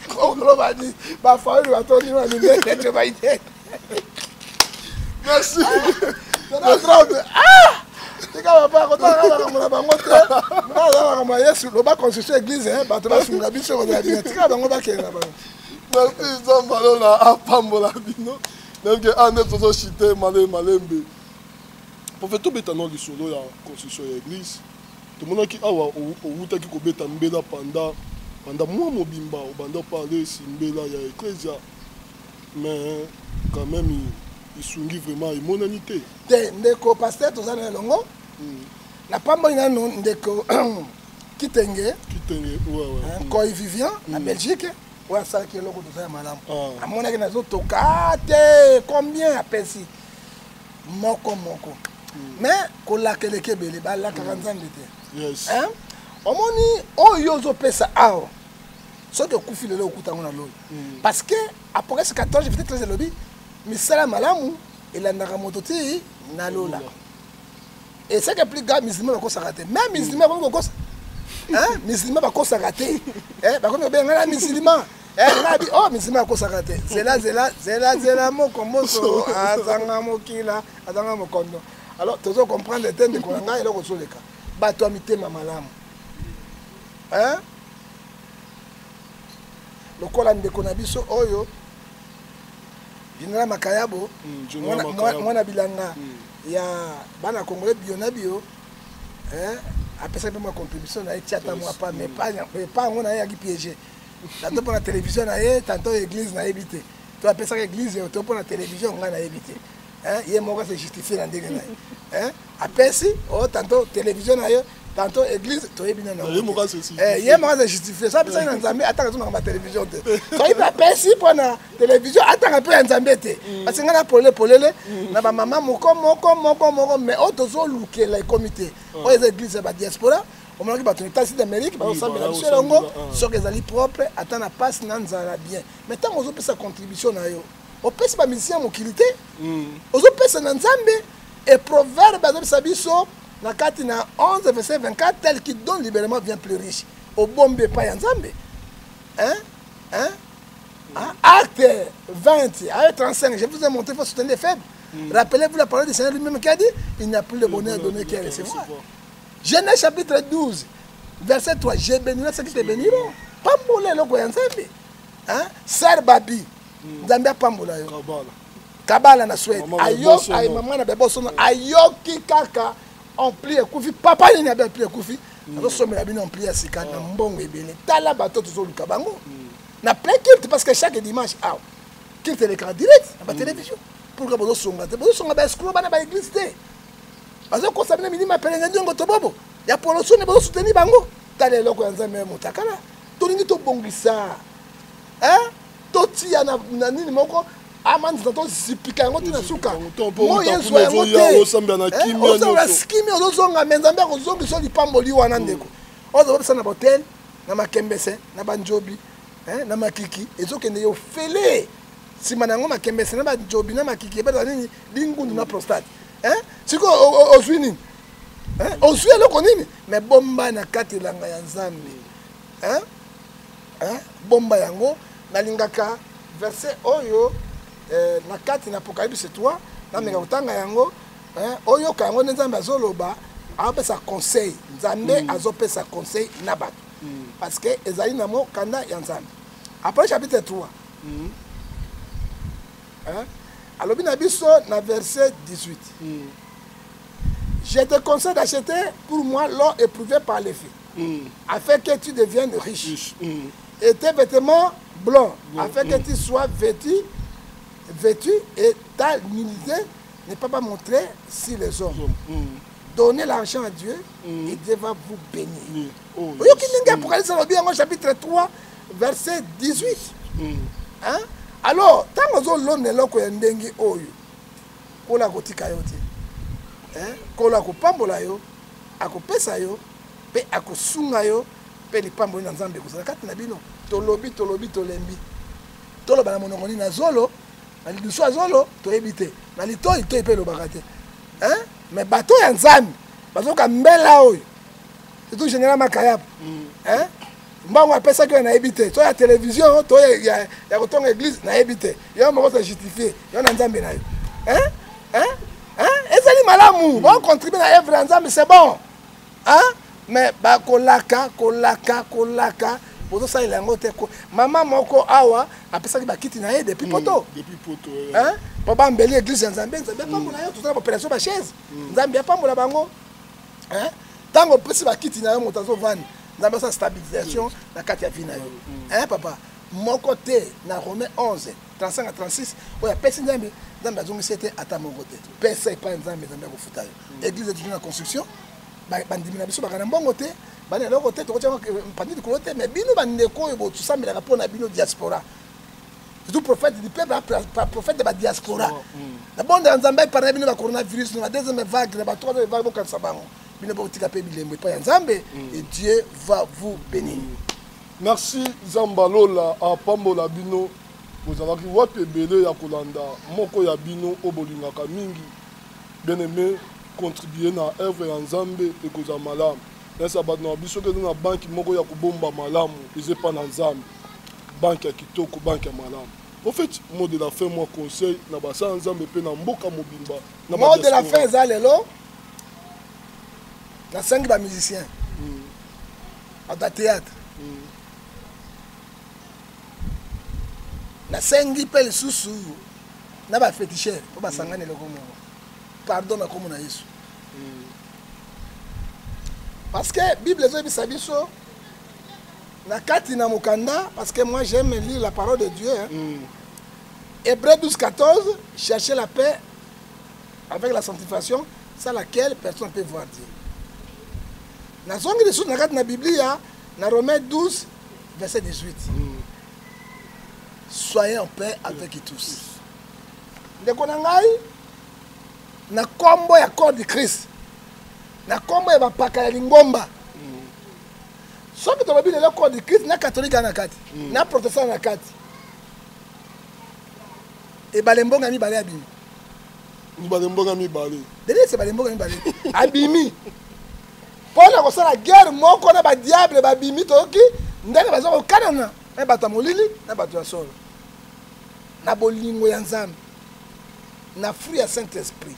Congo va dire, ma famille va tourner dans le tu vas y être. Merci. Ah! C'est comme pas content, on a pas montré. On a sur le bas construction église, hein, bah tu vas sur la biche, on a dit, tu vas dans le bas qui est là-bas. Merci, Zambalona, à Pambola Bino. Donc, on est tous chité, malembe. Pour faire tout bétanon du solo, la construction église. Tout le monde qui a outa qui kobeta mbela pendant moi mobimba au banda parler si mbela ya ecclesia mais quand même il sungi vraiment humanité ndeko pasteur tozana longo na pambo ina ndeko kitenge ouais Koy Vivian en Belgique ouais ça qui est logo tozana malamu amona que nazo tokate combien apesi moko mais kolaka eleki ebele balakaka nzambe te. Omoni oyo ozopesa awa soki okufi lelo okutango na loyi parce que apocalypse 14 verset 13 elobi misala malamu elandaka moto ti na lola. Et c'est que plus grave, musulman va cause rater. Même musulman va cause, musulman va cause rater. Par contre, bien là musulman, oh musulman va cause rater. C'est là mon commoso, azanga mokila, azanga mokondo. Alors tu dois comprendre le thème de Kolanga et le retour des cas. Bah toi mité mamalam. Le Kolan de Konabiso oyo. Général Makayabo, moi bilanga ya bana congolais bio après ça ma contribution na tiata moi pas mais pas on a ya piégé tantôt pour la télévision na tantôt église na éviter toi après ça église toi pour la télévision on a éviter il moi se justifier dans ndenge na après si tantôt télévision na tantôt église toi bien na il moi se justifier ça ça na nzambe attends que ma télévision te toi il après si pour la télévision attends un peu nzambe te parce que ngana polele na ba maman moko mais otozo lukela comité o les églises ba diaspora on m'a dit ba ton état d'Amérique ba ensemble la biso longo sur que zali propre attends na passe na nzala bien mais tant ozo pesa contribution na yo o pesa ba musicien mokilité ozo pesa na nzambe et proverbe ba zo biso na kati na 11 verset 24 tel qui donne libéralement vient plus riche au bombe pas nzambe acte 20 à 35 je vous ai montré il faut soutenir les faibles rappelez-vous la parole du Seigneur lui-même qui a dit il n'y a plus de bonheur donné qu'à recevoir. Genèse chapitre 12 verset 3 j'ai béni ceux qui te béniront pambola loko ya nzambe ser babi nzambe pambola yo kabala na Suède ayo ay mama na bebo sono ayoki kaka on plie kufi papa ni na be plie kufi azo somela bino on plie sika na mbongo ebele tala bato to zoluka bango na plein culte parce que chaque dimanche culte l'écran direct na télévision pour que bozo songa ba escroc bana ba église te bazo ko sabina minima pelenga ndongo to bobo ya poloso ne bozo soutenir bango tala eloko ya nzambe mutakala to ningi to bongisa to tia na nini moko amandi to sipika yango tina suka mo yeso yango te osamba na kimia no skimia ozonga menzambe ko zongi so lipamboli wana ndeko ozo bopesa na hotel na makembese na banjobi na makiki ezokende yo fele sima nango makembese na banjobi na makiki ebeta nini lingundu na prostate siko ozwi nini ozwi eloko nini mais bomba na kati langa ya nzambe bomba yango nalingaka verset oyo na kati na Apocalypse 3 na meka kutanga yango oyo kango nzambe azoloba apesa conseil nzambe azopesa conseil na bato parce que ezali na mo kanda ya nzambe après chapitre 3 alobi na biso na verset 18 je te conseille d'acheter pour moi l'or éprouvé par les feux afin que tu deviennes riche et tes vêtements blancs afin que tu sois vêtu et ta nudité n'est pas montrée sur les hommes. Donnez l'argent à Dieu et Dieu va vous bénir. Apocalypse chapitre 3 verset 18. Alors, tant que vous avez l'eau que ndengi oyo, kola kotika yo te. Kola ko pambola yo, ako pesa yo, pe ako sunga yo, pe li pambola na nzambe ko kati na bino. Tolobi tolembi. Toloba na monongoni na zolo. Na lidusu azolo to ebite na litoi to epelo bakate mais bato ya nzambe bazoka mbela oyo c'est tout général Makayabo mbango apesa que na ebite to ya télévision to ya kotonga église na ebite yo moko se justifier yo na nzambe na yo ezali malamu bon contribuer na œuvre nzambe c'est bon mais ba kolaka bozo sa ilango te ko mama moko awa apesa ki bakiti na ye depuis poto po bambeli église nzambe pambola yo tozala opération ba chaise nzambe pambola bango tango pesi bakiti na yo moto azovanda nzambe sa stabilisation na kati ya vie na yo papa moko te na Romains 11 35 à 36 oya pesi nzambe azongisi ete ata moko te pesa epa nzambe akofuta yo église est na construction bandimi na biso bakana mbongo te bana eloko te tokotia mpandi likolo te mais bino bandeko oyo botusambelaka mpo na bino diaspora tout prophète du peuple, prophète de la diaspora. D'abord, dans Zambie, il parlait de coronavirus, la deuxième vague, la troisième vague, et Dieu va vous bénir. Merci Zambalola à Pambola Bino. Vous avez vu votre bébé à Kolanda, Moko Yabino, Obolingaka Mingi. Bien aimé, contribuer à l'œuvre en Zambie et Koza Malam. Dans sa banque, dans la banque, Moko Yakubomba Malam, ils sont pas dans Zambie. Banque à Kitoko, banque à Malam. En fait, mot de la fin, moi conseil, na basa en Zambie, pe na Mboka Mobimba. Mot de la fin, Zalelo. Na 5 musiciens. À ta théâtre. Na 5 pelle sous na ba féticheur po ba sangane le komo. Pardon na komo na Yesu. Parce que Bible zo bisabiso na kati na mukanda parce que moi j'aime lire la parole de Dieu. Hébreux 12:14, chercher la paix avec la sanctification, sans laquelle personne ne peut voir Dieu. Na zongi de sous na kati na Biblia na Romains 12 verset 18. Soyez en paix avec tous. Ndeko na ngai na kombo ya corps de Christ. Na kombo ya bapaka ya lingomba. Soki to babile le corps de Christ na catholique na kati, na protestant na kati. Et balembonga mi balé abimi. Ni balembonga mi balé. Dele se balembonga mi balé. Abimi. Pona ko sala guerre moko na ba diable ba bimi toki ndenge bazo ko kanana. Na bata molili na bata solo. Na bolingo ya Nzambe. Na fruit ya Saint-Esprit.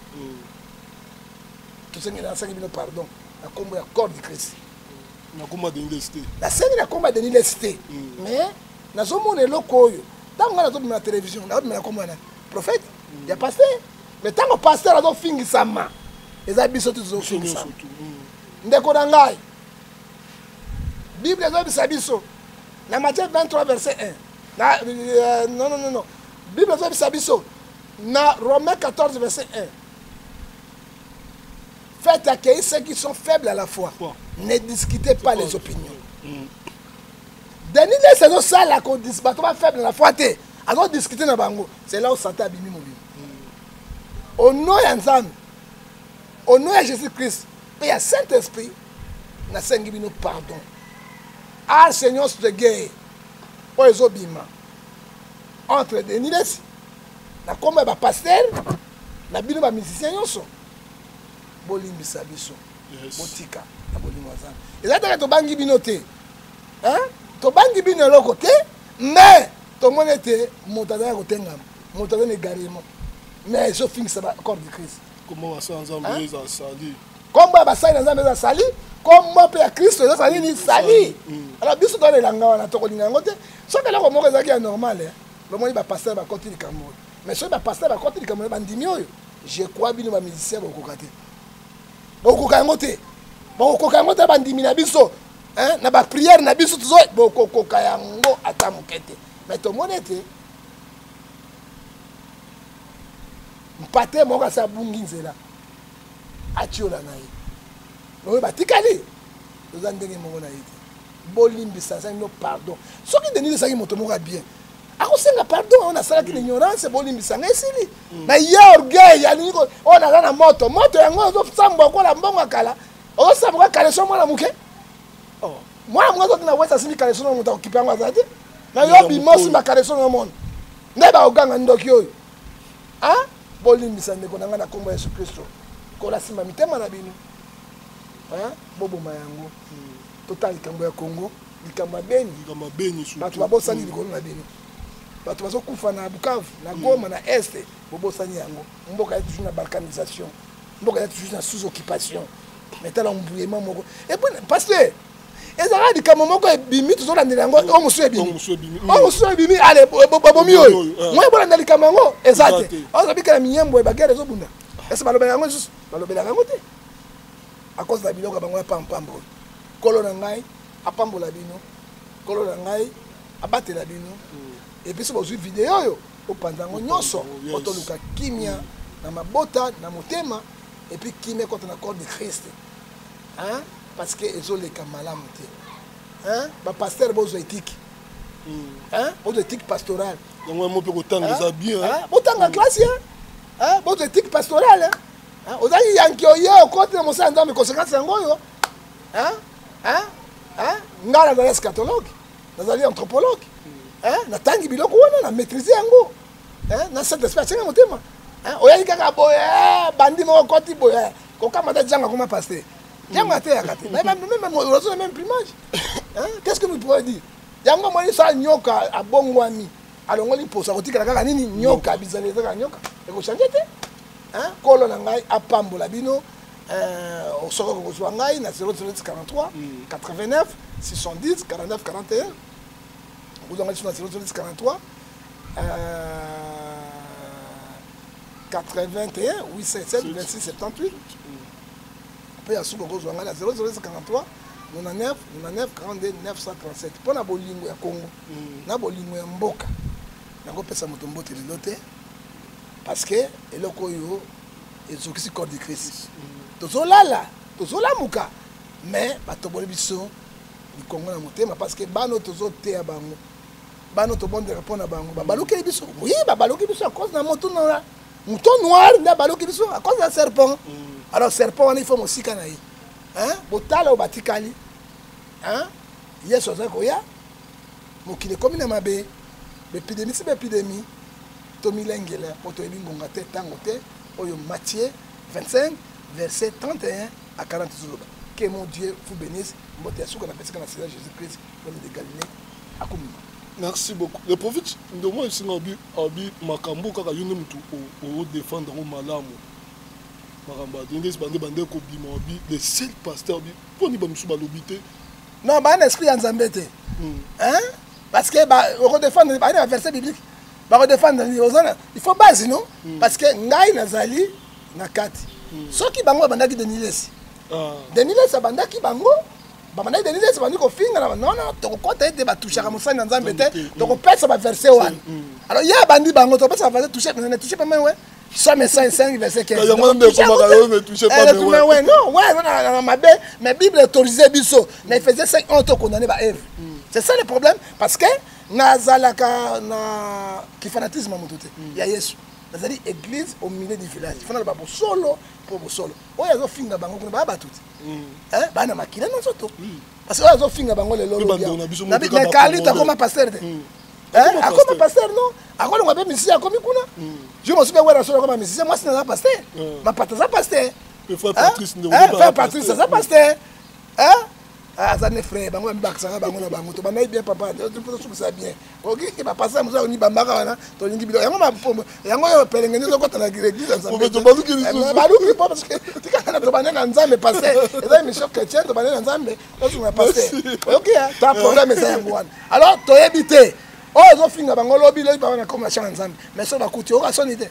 Tout ce qui est dans pardon. Na kombo ya corps de Christ. Na komba de l'université. La scène na komba de l'université. Mais na zomone lokoyo. Tant nga na zo na télévision, na na kombo na prophète, ya pasteur. Mais tant que pasteur a zo fingi sama. Eza biso tu zo fingi sama. Ndeko na ngai. Bible zo bisabiso. Na Matthieu 23 verset 1. Non. Bible zo bisabiso. Na Romains 14 verset 1. Faites accueillir ceux qui sont faibles à la foi. Ne discutez pas les opinions. Denis c'est ça là qu'on dit pas faible à la foi. Alors discuter na bango. C'est là où Satan a bimi mobile. Au nom de Nzambe, au nom de Jésus-Christ, et il y a Saint-Esprit, na sengi bino pardon. Ah Seigneur de guerre. Pour les obima. Entre Denis na komba ba pasteur, na bino ba musicien yoso. Bolimbisa biso. Botika na bolingo Nzambe. Ezata to bangi bino te. Hein? To bangi bino loko te, mais to monete motada ko tengam. Motada ne garimo. Mais je finis ça corps de Christ. Comment va ça Nzambe za sali? Comment ba ça Nzambe za sali? Comment pe ya Christ za sali ni sali. Alors biso to le langa wana to ko linga ngote. So que là ko moko za ki normal. Le moni ba pasteur ba côté Cameroun. Mais so ba pasteur ba côté Cameroun ba ndimi oyo. Je crois bino ba musicien ba ko kate. Bokoka ngote. Bokoka ngote ba ndimi na biso. Hein, na ba prière na biso tuzo bokoka yango ata mokete. Mais to monete mpate moko sa bungi nzela. Atiola na ye. Oyo batikali. Oza ndenge moko na ye. Bolimbisa sa no pardon. Soki Denis sa moto moko bien. Akosenga pardon on a sala ki ignorance bolimbisa ngesili. Na ya orgueil ya niko on a na moto yango zo samba ko la mbongo kala. O samba kala so mwana muke. Oh, moi moi na wesa simi kala so no muta okipango azati. Na yo bimosi makale so no monde. Ndeba oganga ndoki oyo. Ah? Bolimbisa ndeko nanga na kombo ya Yesu Kristo. Ko la sima mitema na bino. Hein? Bobo mayango. Total kambo ya Congo, likamba beni su. Batu babosani likolo na bino. Batu bazo kufa na Bukavu, na Goma, na Est, bobosani yango. Mboka ya toujours na balkanisation. Mboka ya toujours na sous-occupation. Mettez l'embrouillement moko. Et puis pasteur, ezala likamba moko ebimi toujours na ndelango, o musu ebimi. O musu ebimi, allez bobomi oyo. Moi bona na likamba ngo, ezate. O zabika na minyembo e bagere zo bunda. Ese balobela yango juste, balobela yango te. À cause de biloko bango ya pampambo. Kolo na ngai apambola bino, kolo na ngai abatela bino. Et puis sur vidéo yo opandango nyonso otoluka kimia na mabota na motema et puis kimia contre na corps de Christ. Hein? Parce que ezoleka malamu te. Hein? Ba pasteur bozo éthique. Hein? Bozo éthique pastorale. yango mo pe ko tanga za bien bo tanga classe bo éthique pastorale ozali yanki oye okote na mosala nzambe conséquence yango oyo nga nazali eschatologue nazali anthropologue natangi biloko wana na maîtrise yango na saint esprit atyanga motema oyali kaka boye bandi moko koti boye kokamata janga koma paster janga te yaka te même plumage qu'est-ce que nous pourrions dire yango moni sa nyoka abongwami alongoli posa kotikala kaka nini nyoka bizali kaka nyoka ekochange te kolo na ngai apambola bino osoka kokozwa ngai na 043 89 610 49 41 okozwa ngai na 043 81 877 26 78 mpe ya suka okozwa ngai na 043 99 42 937 mpo na bolingo ya Congo na bolingo ya mboka nakopesa moto mbote lelo te parce que eloko oyo ezokisi corps de Christ tozolala tozolamuka mais batoboli biso likongo na motema parce que bano tozoteya bango bano tobondela mpo na bango babalukeli biso oui babaluki biso à cause na moto noir nde baluki biso à cause ya serpent alors serpent wana ifo mosika na ye botala oyo batikali yesu azali koya mokili ekomi na mabe bépidémie si bépidémie tomilengela po toyebi ngonga te ntango te oyo Matthieu 25 verset 31 à 40 zoloba que mon Dieu vous bénisse mbote ya suka na pesika na Seigneur Jésus-Christ homme de Galilée akumima. Merci beaucoup. Le prophète de moi ici abi makambo kaka yone mutu o défendre au malamu maramba ndenge bande ko bima abi le seul pasteur abi poni ba musu ba lobité non ba un esprit en Nzambe te parce que ba o défendre ba un verset biblique ba défendre il faut base non parce que ngai nazali na kati soki bango bandaki Denilesi Denilesi bandaki bango bamana Denilesi bandi ko finga na non tokokota ete batushaka mosani na Nzambe te tokopesa ba verset wana alors ya bandi bango tokopesa ba verset toucher pas même ouais Somme 5 verset 15. Non, mais Bible autorisait biso, mais il faisait 5 ans condamné par Ève. C'est ça le problème parce que nazalaka na ki fanatisme motote. Ya Yesu. Nazali église au milieu du village. Il faut na ba solo pour solo. Oya zo finga bango kuna ba batuti. Bana makina na soto. Parce que oya zo finga bango le lolo. Mais Kalita comme pasteur. À quoi pasteur non? À quoi on appelle musicien comme kuna? Je me suis dit ouais comme musicien moi c'est un pasteur. Ma pataza pasteur. Frère Patrice ça pasteur. Ça ne frère bango mbak ça bango na bango to bana bien papa tu peux ça bien. OK ba passer musa ni bambaka wana to lingi bilo yango ma yango yo pelengeni zo kota na église ça. To baluki baluki parce que tu kana to bana na nzambe pasteur. Et mission chrétien to bana na nzambe to sur pasteur. OK ta problème ça yango wana. Alors to éviter oh zo finga bango lobi lobi bana comme la chance nzambe mais so ba kuti oka sonité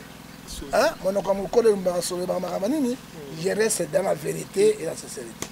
monoko mokole mbaka so ba makamani ni je reste dans la vérité et la sincérité.